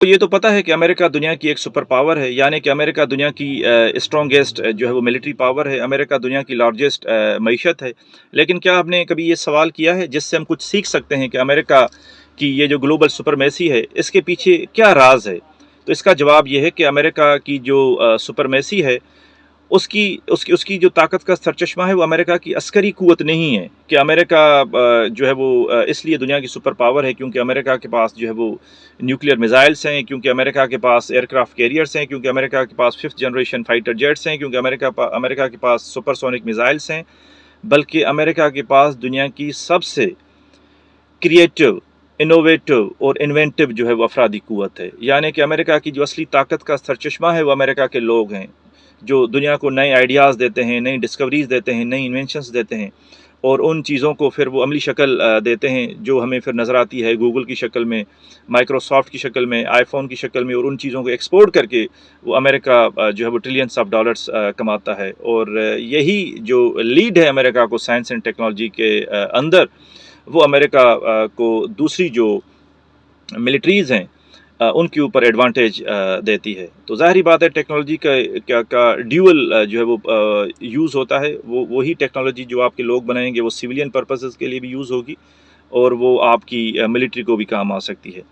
तो ये तो पता है कि अमेरिका दुनिया की एक सुपर पावर है, यानी कि अमेरिका दुनिया की स्ट्रॉन्गेस्ट जो है वो मिलिट्री पावर है, अमेरिका दुनिया की लार्जेस्ट मईशत है। लेकिन क्या आपने कभी ये सवाल किया है जिससे हम कुछ सीख सकते हैं कि अमेरिका की ये जो ग्लोबल सुपरमेसी है, इसके पीछे क्या राज है? तो इसका जवाब ये है कि अमेरिका की जो सुपरमेसी है, उसकी उसकी उसकी जो ताकत का सरचश्मा है वो अमेरिका की अस्करी क़ुव्वत नहीं है कि अमेरिका जो है वो इसलिए दुनिया की सुपर पावर है क्योंकि अमेरिका के पास जो है वो न्यूक्लियर मिसाइल्स हैं, क्योंकि अमेरिका के पास एयरक्राफ्ट कैरियर्स हैं, क्योंकि अमेरिका के पास 5th जनरेशन फाइटर जेट्स हैं, क्योंकि अमेरिका के पास सुपरसोनिक मिसाइल्स हैं, बल्कि अमेरिका के पास दुनिया की सबसे क्रिएटिव, इनोवेटिव और इन्वेंटिव जो है वो अफरादी क़ुव्वत है। यानी कि अमेरिका की जो असली ताकत का सरचश्मा है वो अमेरिका के लोग हैं, जो दुनिया को नए आइडियाज़ देते हैं, नई डिस्कवरीज़ देते हैं, नई इन्वेंशंस देते हैं और उन चीज़ों को फिर वो अमली शक्ल देते हैं जो हमें फिर नज़र आती है गूगल की शक्ल में, माइक्रोसॉफ्ट की शक्ल में, आईफ़ोन की शक्ल में, और उन चीज़ों को एक्सपोर्ट करके वो अमेरिका जो है वो ट्रिलियंस ऑफ डॉलर्स कमाता है। और यही जो लीड है अमेरिका को साइंस एंड टेक्नोलॉजी के अंदर, वो अमेरिका को दूसरी जो मिलिट्रीज़ हैं उनके ऊपर एडवांटेज देती है। तो ज़ाहिर बात है टेक्नोलॉजी का ड्यूअल जो है वो यूज़ होता है। वो वही टेक्नोलॉजी जो आपके लोग बनाएंगे वो सिविलियन पर्पसेस के लिए भी यूज़ होगी और वो आपकी मिलिट्री को भी काम आ सकती है।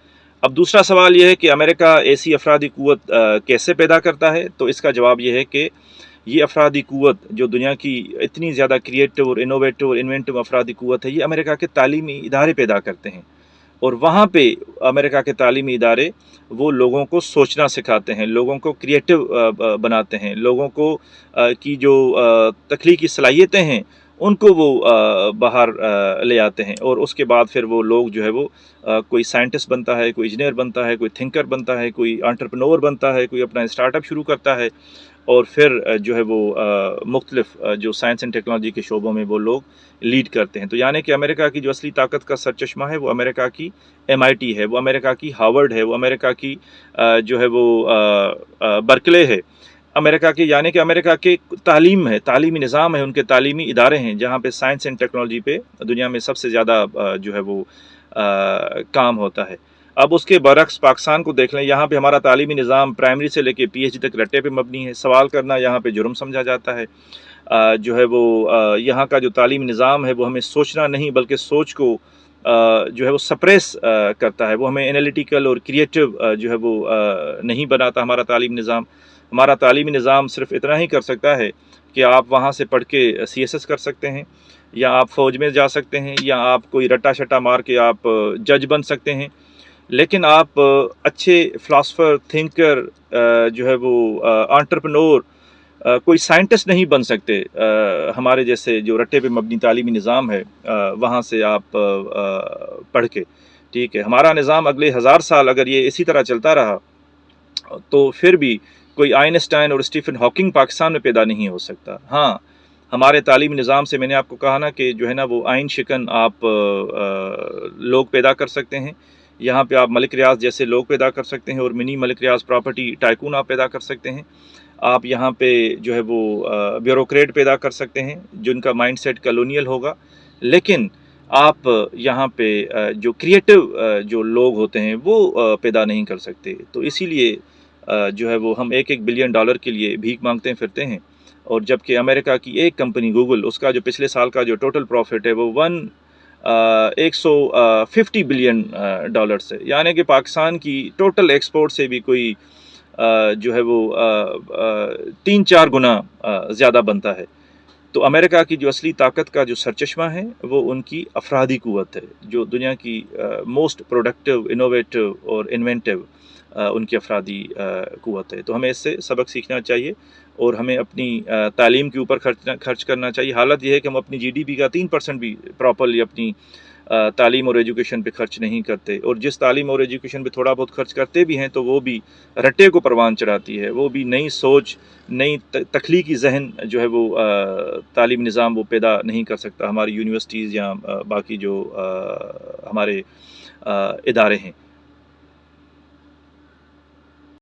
अब दूसरा सवाल ये है कि अमेरिका ऐसी अफरादी क़ुव्वत कैसे पैदा करता है? तो इसका जवाब ये है कि ये अफरादी क़ुव्वत जो दुनिया की इतनी ज़्यादा क्रिएटिव और इनोवेटिव और इन्वेंटिव अफरादी क़ुव्वत है, ये अमेरिका के तालीमी इदारे पैदा करते हैं। और वहाँ पे अमेरिका के तालीमी इदारे वो लोगों को सोचना सिखाते हैं, लोगों को क्रिएटिव बनाते हैं, लोगों को की जो तख्लीकी सलाहियतें हैं उनको वो बाहर ले आते हैं। और उसके बाद फिर वो लोग जो है वो कोई साइंटिस्ट बनता है, कोई इंजीनियर बनता है, कोई थिंकर बनता है, कोई एंटरप्रेन्योर बनता है, कोई अपना स्टार्टअप शुरू करता है और फिर जो है वो मुख्तलिफ जो साइंस एंड टेक्नोलॉजी के शोबों में वो लोग लीड करते हैं। तो यानी कि अमेरिका की जो असली ताकत का सरचश्मा है वो अमेरिका की MIT है, वो अमेरिका की हार्वर्ड है, वो अमेरिका की जो है वो बर्कले है, अमेरिका के, यानी कि अमेरिका के तालीम है, तालीमी निज़ाम है, उनके तालीमी इदारे हैं जहाँ पे साइंस एंड टेक्नोलॉजी पे दुनिया में सबसे ज़्यादा जो है वो काम होता है। अब उसके बरक्स पाकिस्तान को देख लें, यहाँ पे हमारा तालीमी निज़ाम प्राइमरी से लेके PhD तक रट्टे पे मबनी है। सवाल करना यहाँ पे जुर्म समझा जाता है। जो है वो यहाँ का जो तालीमी निज़ाम है वो हमें सोचना नहीं बल्कि सोच को जो है वो सप्रेस करता है, वो हमें एनालिटिकल और क्रिएटिव जो है वो नहीं बनाता हमारा तालीमी निज़ाम। हमारा तालीमी निज़ाम सिर्फ इतना ही कर सकता है कि आप वहाँ से पढ़ के CSS कर सकते हैं, या आप फ़ौज में जा सकते हैं, या आप कोई रट्टा शट्टा मार के आप जज बन सकते हैं। लेकिन आप अच्छे फ़िलासफ़र, थिंकर जो है वो एंटरप्रेन्योर, कोई साइंटिस्ट नहीं बन सकते हमारे जैसे जो रट्टे पे मबनी तालीमी निज़ाम है वहाँ से आप पढ़ के। ठीक है, हमारा निज़ाम अगले 1000 साल अगर ये इसी तरह चलता रहा तो फिर भी कोई आइंस्टाइन और स्टीफन हॉकिंग पाकिस्तान में पैदा नहीं हो सकता। हाँ, हमारे तालीमी निज़ाम से मैंने आपको कहा ना कि जो है ना वो आइन शिकन आप लोग पैदा कर सकते हैं। यहाँ पे आप मलिक रियाज़ जैसे लोग पैदा कर सकते हैं और मिनी मलिक रियाज़ प्रॉपर्टी टाइकून आप पैदा कर सकते हैं। आप यहाँ पे जो है वो ब्यूरोक्रेट पैदा कर सकते हैं जिनका माइंडसेट कॉलोनियल होगा। लेकिन आप यहाँ पे जो क्रिएटिव जो लोग होते हैं वो पैदा नहीं कर सकते। तो इसीलिए जो है वो हम $1-1 बिलियन के लिए भीख मांगते फिरते हैं, और जबकि अमेरिका की एक कंपनी गूगल, उसका जो पिछले साल का जो टोटल प्रॉफिट है वो 150 बिलियन डॉलर्स है। यानी कि पाकिस्तान की टोटल एक्सपोर्ट से भी कोई जो है वो 3-4 गुना ज़्यादा बनता है। तो अमेरिका की जो असली ताकत का जो सरचश्मा है वो उनकी अफरादी क़ुव्वत है, जो दुनिया की मोस्ट प्रोडक्टिव, इनोवेटिव और इन्वेंटिव उनकी अफरादी क़ुव्वत है। तो हमें इससे सबक सीखना चाहिए और हमें अपनी तालीम के ऊपर खर्च करना चाहिए। हालत यह है कि हम अपनी GDP का 3% भी प्रॉपरली अपनी तालीम और एजुकेशन पे खर्च नहीं करते, और जिस तालीम और एजुकेशन पे थोड़ा बहुत खर्च करते भी हैं तो वो भी रट्टे को परवान चढ़ाती है, वो भी नई सोच, नई तख्लीकी जहन जो है वो तालीम निज़ाम वो पैदा नहीं कर सकता, हमारी यूनिवर्सिटीज़ या बाकी जो हमारे इदारे हैं।